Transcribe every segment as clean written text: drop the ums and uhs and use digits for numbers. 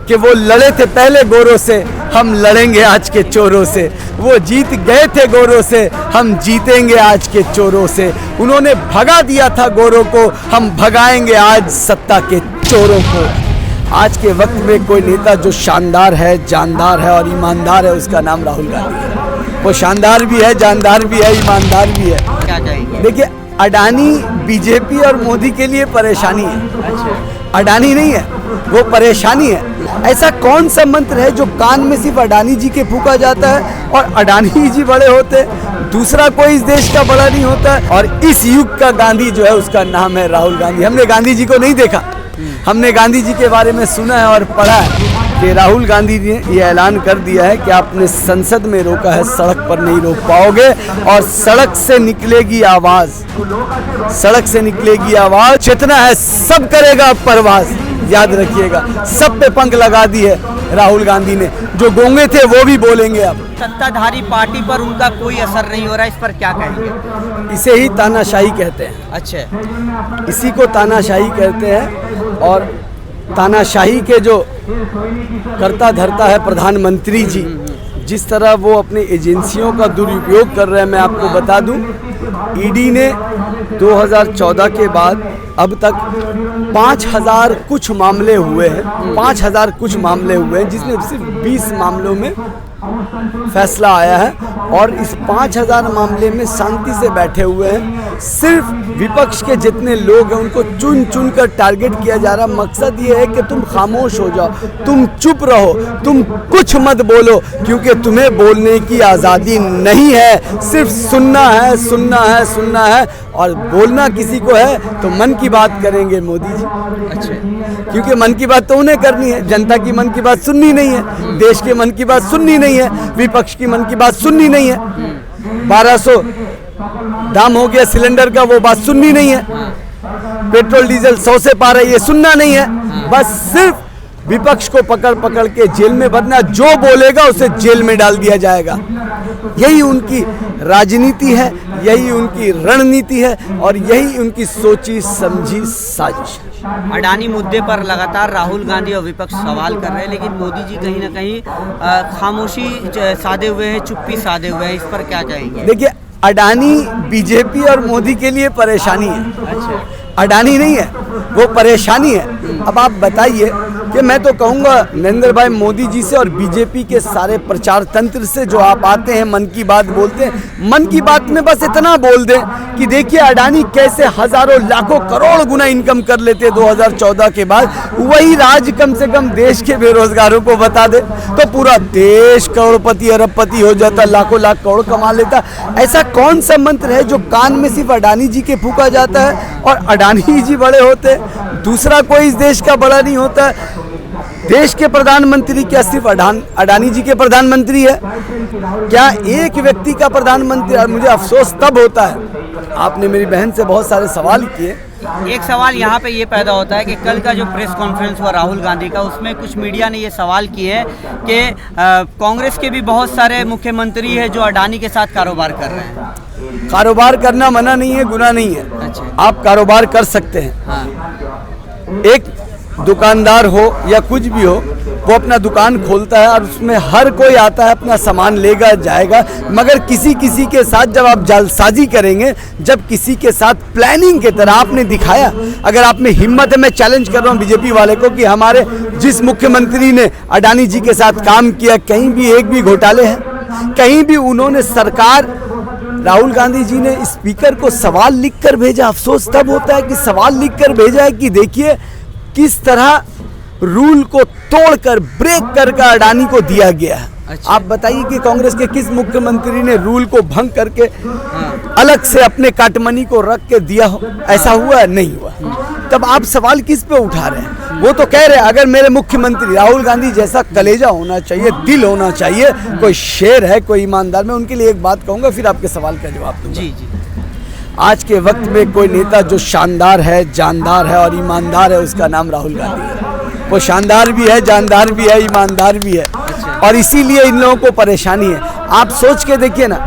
कि वो लड़े थे पहले गोरों से, हम लड़ेंगे आज के चोरों से। वो जीत गए थे गोरों से, हम जीतेंगे आज के चोरों से। उन्होंने भगा दिया था गोरों को, हम भगाएंगे आज सत्ता के चोरों को। आज के वक्त में कोई नेता जो शानदार है, जानदार है और ईमानदार है, उसका नाम राहुल गांधी है। वो शानदार भी है, जानदार भी है, ईमानदार भी है। क्या कहेंगे? देखिए, अडानी बीजेपी और मोदी के लिए परेशानी है। अच्छा, अडानी नहीं है, वो परेशानी है। ऐसा कौन सा मंत्र है जो कान में सिर्फ अडानी जी के फूंका जाता है और अडानी जी बड़े होते हैं, दूसरा कोई इस देश का बड़ा नहीं होता है। और इस युग का गांधी जो है उसका नाम है राहुल गांधी। हमने गांधी जी को नहीं देखा, हमने गांधी जी के बारे में सुना है और पढ़ा है कि राहुल गांधी जी ने ये ऐलान कर दिया है कि आपने संसद में रोका है, सड़क पर नहीं रोक पाओगे। और सड़क से निकलेगी आवाज, सड़क से निकलेगी आवाज। चेतना है, सब करेगा परवाज। याद रखिएगा, सब पे पंख लगा दी है राहुल गांधी ने। जो गूंगे थे वो भी बोलेंगे अब। सत्ताधारी पार्टी पर उनका कोई असर नहीं हो रहा है, इस पर क्या कहेंगे? इसे ही तानाशाही कहते हैं। अच्छा, इसी को तानाशाही कहते हैं। और तानाशाही के जो करता धरता है प्रधानमंत्री जी, जिस तरह वो अपनी एजेंसियों का दुरुपयोग कर रहे हैं, मैं आपको बता दूं, ईडी ने 2014 के बाद अब तक 5000 कुछ मामले हुए हैं, 5000 कुछ मामले हुए हैं, जिसमें सिर्फ 20 मामलों में फैसला आया है। और इस 5000 मामले में शांति से बैठे हुए हैं। सिर्फ विपक्ष के जितने लोग हैं उनको चुन चुन कर टारगेट किया जा रहा। मकसद ये है कि तुम खामोश हो जाओ, तुम चुप रहो, तुम कुछ मत बोलो, क्योंकि तुम्हें बोलने की आज़ादी नहीं है। सिर्फ सुनना है, सुनना है, सुनना है। और बोलना किसी को है तो मन की बात करेंगे मोदी जी। अच्छा, क्योंकि मन की बात तो उन्हें करनी है, जनता की मन की बात सुननी नहीं है, देश के मन की बात सुननी नहीं है, विपक्ष की मन की बात सुननी नहीं है। 1200 दाम हो गया सिलेंडर का, वो बात सुननी नहीं है। पेट्रोल डीजल 100 से पार है, ये सुनना नहीं है। बस सिर्फ विपक्ष को पकड़ पकड़ के जेल में भरना, जो बोलेगा उसे जेल में डाल दिया जाएगा। यही उनकी राजनीति है, यही उनकी रणनीति है और यही उनकी सोची समझी साजिश है। अडानी मुद्दे पर लगातार राहुल गांधी और विपक्ष सवाल कर रहे हैं, लेकिन मोदी जी कहीं ना कहीं खामोशी साधे हुए हैं, चुप्पी साधे हुए हैं। इस पर क्या कहेंगे? देखिए, अडानी बीजेपी और मोदी के लिए परेशानी है। अच्छा, अडानी नहीं है, वो परेशानी है। अब आप बताइए कि मैं तो कहूँगा नरेंद्र भाई मोदी जी से और बीजेपी के सारे प्रचार तंत्र से, जो आप आते हैं मन की बात बोलते हैं, मन की बात में बस इतना बोल दें कि देखिए अडानी कैसे हजारों लाखों करोड़ गुना इनकम कर लेते 2014 के बाद। वही राज कम से कम देश के बेरोजगारों को बता दे तो पूरा देश करोड़पति अरबपति हो जाता, लाखों लाख करोड़ कमा लेता। ऐसा कौन सा मंत्र है जो कान में सिर्फ अडानी जी के फूंका जाता है और अडानी जी बड़े होते, दूसरा कोई इस देश का बड़ा नहीं होता। देश के प्रधानमंत्री क्या सिर्फ अडानी जी के प्रधानमंत्री है? क्या एक व्यक्ति का प्रधानमंत्री? और मुझे अफसोस तब होता है, आपने मेरी बहन से बहुत सारे सवाल किए। एक सवाल यहाँ पे ये पैदा होता है कि कल का जो प्रेस कॉन्फ्रेंस हुआ राहुल गांधी का, उसमें कुछ मीडिया ने ये सवाल किए हैं कि कांग्रेस के भी बहुत सारे मुख्यमंत्री हैं जो अडानी के साथ कारोबार कर रहे हैं। कारोबार करना मना नहीं है, गुनाह नहीं है। अच्छा, आप कारोबार कर सकते हैं। हाँ, एक दुकानदार हो या कुछ भी हो, वो अपना दुकान खोलता है और उसमें हर कोई आता है, अपना सामान लेगा जाएगा। मगर किसी किसी के साथ जब आप जालसाजी करेंगे, जब किसी के साथ प्लानिंग के तरह आपने दिखाया, अगर आप में हिम्मत है, मैं चैलेंज कर रहा हूँ बीजेपी वाले को कि हमारे जिस मुख्यमंत्री ने अडानी जी के साथ काम किया, कहीं भी एक भी घोटाले हैं? कहीं भी उन्होंने सरकार, राहुल गांधी जी ने स्पीकर को सवाल लिखकर भेजा। अफसोस तब होता है कि सवाल लिखकर भेजा है कि देखिए किस तरह रूल को तोड़कर ब्रेक करके अडानी को दिया गया है। अच्छा। आप बताइए कि कांग्रेस के किस मुख्यमंत्री ने रूल को भंग करके अलग से अपने काटमनी को रख के दिया हो? ऐसा हुआ? नहीं हुआ। तब आप सवाल किस पे उठा रहे हैं? वो तो कह रहे हैं अगर मेरे मुख्यमंत्री राहुल गांधी जैसा कलेजा होना चाहिए, दिल होना चाहिए, कोई शेर है, कोई ईमानदार। मैं उनके लिए एक बात कहूँगा, फिर आपके सवाल का जवाब दूंगा। जी जी। आज के वक्त में कोई नेता जो शानदार है, जानदार है और ईमानदार है, उसका नाम राहुल गांधी है। वो शानदार भी है, जानदार भी है, ईमानदार भी है। और इसीलिए इन लोगों को परेशानी है। आप सोच के देखिए ना,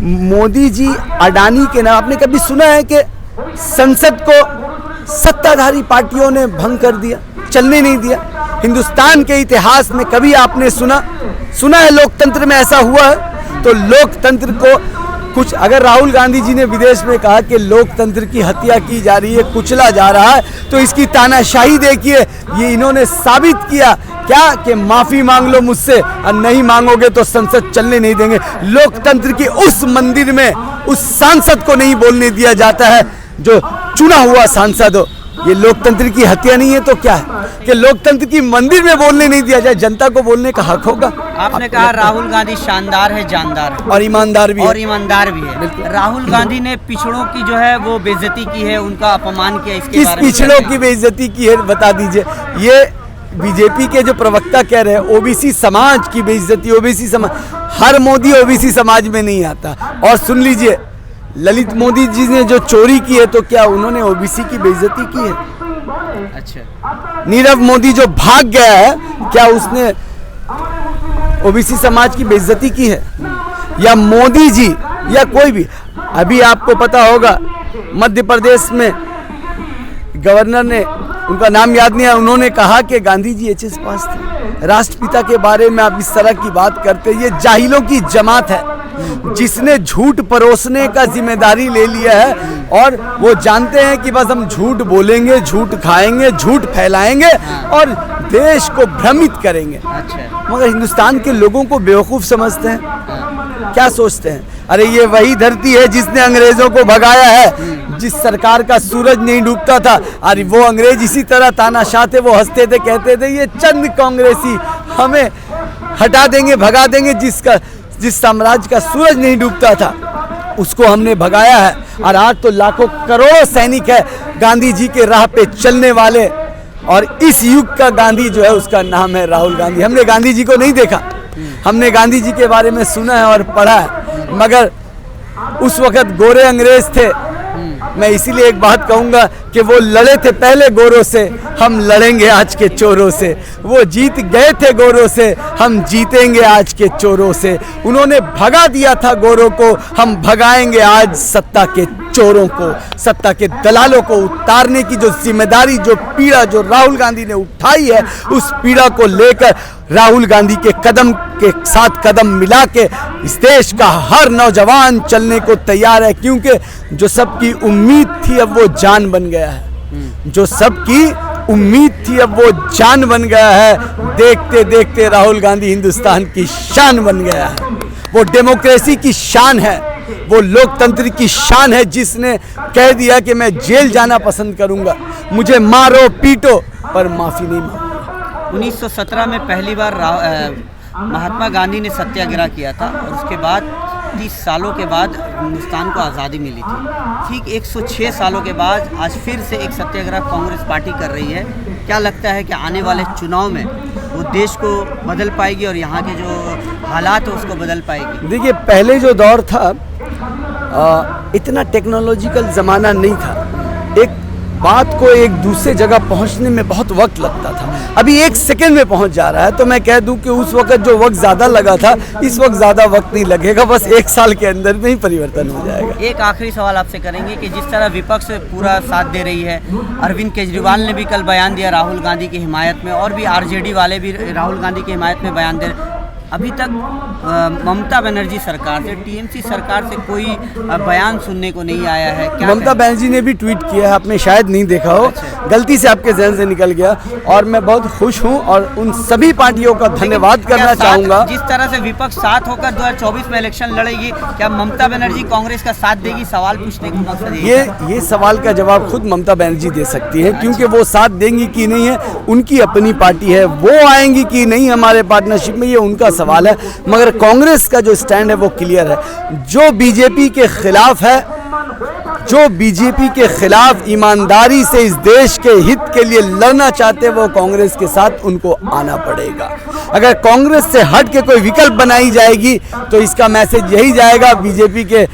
मोदी जी अडानी के नाम, आपने कभी सुना है कि संसद को सत्ताधारी पार्टियों ने भंग कर दिया, चलने नहीं दिया? हिंदुस्तान के इतिहास में कभी आपने सुना है लोकतंत्र में ऐसा हुआ है? तो लोकतंत्र को कुछ, अगर राहुल गांधी जी ने विदेश में कहा कि लोकतंत्र की हत्या की जा रही है, कुचला जा रहा है, तो इसकी तानाशाही देखिए, ये इन्होंने साबित किया क्या कि माफी मांग लो मुझसे और नहीं मांगोगे तो संसद चलने नहीं देंगे। लोकतंत्र की उस मंदिर में उस सांसद को नहीं बोलने दिया जाता है जो चुना हुआ सांसद हो। ये लोकतंत्र की हत्या नहीं है तो क्या है कि लोकतंत्र की मंदिर में बोलने नहीं दिया जाए? जनता को बोलने का हक होगा। आपने कहा राहुल गांधी शानदार है, जानदार है और ईमानदार भी है। राहुल गांधी ने पिछड़ों की जो है वो बेइज्जती की है, उनका अपमान किया, इसके किस बारे में पिछड़ों की बेइज्जती की है बता दीजिए। ये बीजेपी के जो प्रवक्ता कह रहे हैं ओबीसी समाज की बेइज्जती, ओबीसी समाज, हर मोदी ओबीसी समाज में नहीं आता। और सुन लीजिए, ललित मोदी जी ने जो चोरी की है तो क्या उन्होंने ओबीसी की बेइज्जती की है? अच्छा। नीरव मोदी जो भाग गया है, क्या उसने ओबीसी समाज की बेइज्जती की है? या मोदी जी या कोई भी? अभी आपको पता होगा मध्य प्रदेश में गवर्नर ने, उनका नाम याद नहीं है, उन्होंने कहा कि गांधी जी एचएस पास थे। राष्ट्रपिता के बारे में आप इस तरह की बात करते, ये जाहिलों की जमात है जिसने झूठ परोसने का जिम्मेदारी ले लिया है और वो जानते हैं कि बस हम झूठ बोलेंगे, झूठ खाएंगे, झूठ फैलाएंगे और देश को भ्रमित करेंगे। अच्छा। मगर हिंदुस्तान के लोगों को बेवकूफ़ समझते हैं। क्या सोचते हैं? अरे ये वही धरती है जिसने अंग्रेजों को भगाया है, जिस सरकार का सूरज नहीं डूबता था। अरे वो अंग्रेज इसी तरह तानाशाह थे, वो हंसते थे, कहते थे ये चंद कांग्रेसी हमें हटा देंगे, भगा देंगे। जिस साम्राज्य का सूरज नहीं डूबता था उसको हमने भगाया है। और आज तो लाखों करोड़ों सैनिक है गांधी जी के राह पे चलने वाले, और इस युग का गांधी जो है उसका नाम है राहुल गांधी। हमने गांधी जी को नहीं देखा, हमने गांधी जी के बारे में सुना है और पढ़ा है, मगर उस वक्त गोरे अंग्रेज थे। मैं इसीलिए एक बात कहूँगा कि वो लड़े थे पहले गोरों से, हम लड़ेंगे आज के चोरों से। वो जीत गए थे गोरों से, हम जीतेंगे आज के चोरों से। उन्होंने भगा दिया था गोरों को, हम भगाएंगे आज सत्ता के चोरों को, सत्ता के दलालों को उतारने की जो जिम्मेदारी, जो पीड़ा जो राहुल गांधी ने उठाई है, उस पीड़ा को लेकर राहुल गांधी के कदम के साथ कदम मिला के इस देश का हर नौजवान चलने को तैयार है। क्योंकि जो सबकी उम्मीद थी अब वो जान बन गया है, जो सबकी उम्मीद थी अब वो जान बन गया है। देखते देखते राहुल गांधी हिंदुस्तान की शान बन गया है। वो डेमोक्रेसी की शान है, वो लोकतंत्र की शान है, जिसने कह दिया कि मैं जेल जाना पसंद करूंगा, मुझे मारो पीटो पर माफी नहीं मांगूंगा। 1917 में पहली बार महात्मा गांधी ने सत्याग्रह किया था और उसके बाद 30 सालों के बाद हिंदुस्तान को आज़ादी मिली थी। ठीक 106 सालों के बाद आज फिर से एक सत्याग्रह कांग्रेस पार्टी कर रही है। क्या लगता है कि आने वाले चुनाव में वो देश को बदल पाएगी और यहाँ के जो हालात है उसको बदल पाएगी? देखिए, पहले जो दौर था इतना टेक्नोलॉजिकल ज़माना नहीं था। एक बात को एक दूसरे जगह पहुंचने में बहुत वक्त लगता था, अभी 1 सेकंड में पहुंच जा रहा है। तो मैं कह दूं कि उस वक्त जो वक्त ज़्यादा लगा था, इस वक्त ज़्यादा वक्त नहीं लगेगा, बस 1 साल के अंदर में ही परिवर्तन हो जाएगा। एक आखिरी सवाल आपसे करेंगे कि जिस तरह विपक्ष पूरा साथ दे रही है, अरविंद केजरीवाल ने भी कल बयान दिया राहुल गांधी की हिमायत में, और भी आरजेडी वाले भी राहुल गांधी की हिमायत में बयान दे रहे। अभी तक ममता बनर्जी सरकार से, टीएमसी सरकार से कोई बयान सुनने को नहीं आया है। क्या ममता बनर्जी ने भी ट्वीट किया है, आपने शायद नहीं देखा हो, गलती से आपके जहन से निकल गया, और मैं बहुत खुश हूं और उन सभी पार्टियों का धन्यवाद करना चाहूँगा। जिस तरह से विपक्ष साथ होकर 2024 में इलेक्शन लड़ेगी, क्या ममता बनर्जी कांग्रेस का साथ देगी? सवाल पूछने का मकसद ये सवाल का जवाब खुद ममता बनर्जी दे सकती है, क्योंकि वो साथ देंगी कि नहीं है उनकी अपनी पार्टी है, वो आएंगी कि नहीं हमारे पार्टनरशिप में, ये उनका सवाल है। मगर कांग्रेस का जो स्टैंड है वो क्लियर है। जो बीजेपी के खिलाफ है, जो बीजेपी के खिलाफ ईमानदारी से इस देश के हित के लिए लड़ना चाहते हैं, वो कांग्रेस के साथ उनको आना पड़ेगा। अगर कांग्रेस से हट के कोई विकल्प बनाई जाएगी तो इसका मैसेज यही जाएगा, बीजेपी के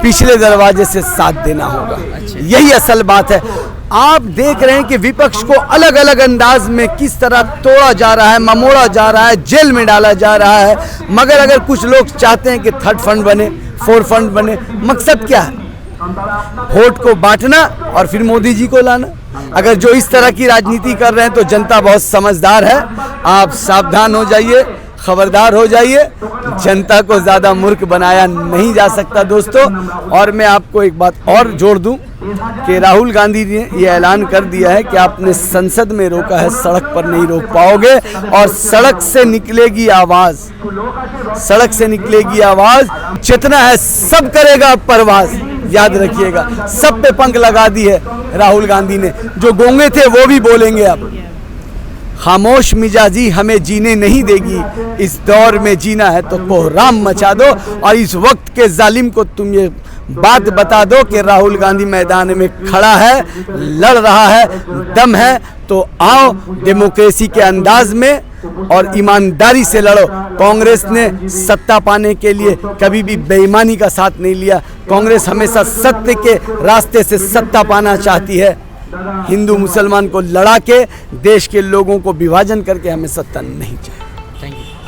पिछले दरवाजे से साथ देना होगा। यही असल बात है। आप देख रहे हैं कि विपक्ष को अलग अलग अंदाज में किस तरह तोड़ा जा रहा है, ममोड़ा जा रहा है, जेल में डाला जा रहा है। मगर अगर कुछ लोग चाहते हैं कि 3rd फंड बने, 4th फंड बने, मकसद क्या है? वोट को बांटना और फिर मोदी जी को लाना। अगर जो इस तरह की राजनीति कर रहे हैं तो जनता बहुत समझदार है। आप सावधान हो जाइए, खबरदार हो जाइए। जनता को ज़्यादा मूर्ख बनाया नहीं जा सकता दोस्तों। और मैं आपको एक बात और जोड़ दूं कि राहुल गांधी ने ये ऐलान कर दिया है कि आपने संसद में रोका है, सड़क पर नहीं रोक पाओगे। और सड़क से निकलेगी आवाज़, सड़क से निकलेगी आवाज़। जितना है सब करेगा अब परवाज़, याद रखिएगा। सब पे पंख लगा दी है राहुल गांधी ने। जो गूंगे थे वो भी बोलेंगे अब। खामोश मिजाजी हमें जीने नहीं देगी, इस दौर में जीना है तो कोहराम मचा दो। और इस वक्त के जालिम को तुम ये बात बता दो कि राहुल गांधी मैदान में खड़ा है, लड़ रहा है, दम है तो आओ डेमोक्रेसी के अंदाज में और ईमानदारी से लड़ो। कांग्रेस ने सत्ता पाने के लिए कभी भी बेईमानी का साथ नहीं लिया। कांग्रेस हमेशा सत्य के रास्ते से सत्ता पाना चाहती है। हिंदू मुसलमान को लड़ा के, देश के लोगों को विभाजन करके हमें सत्ता नहीं चाहिए। Thank you.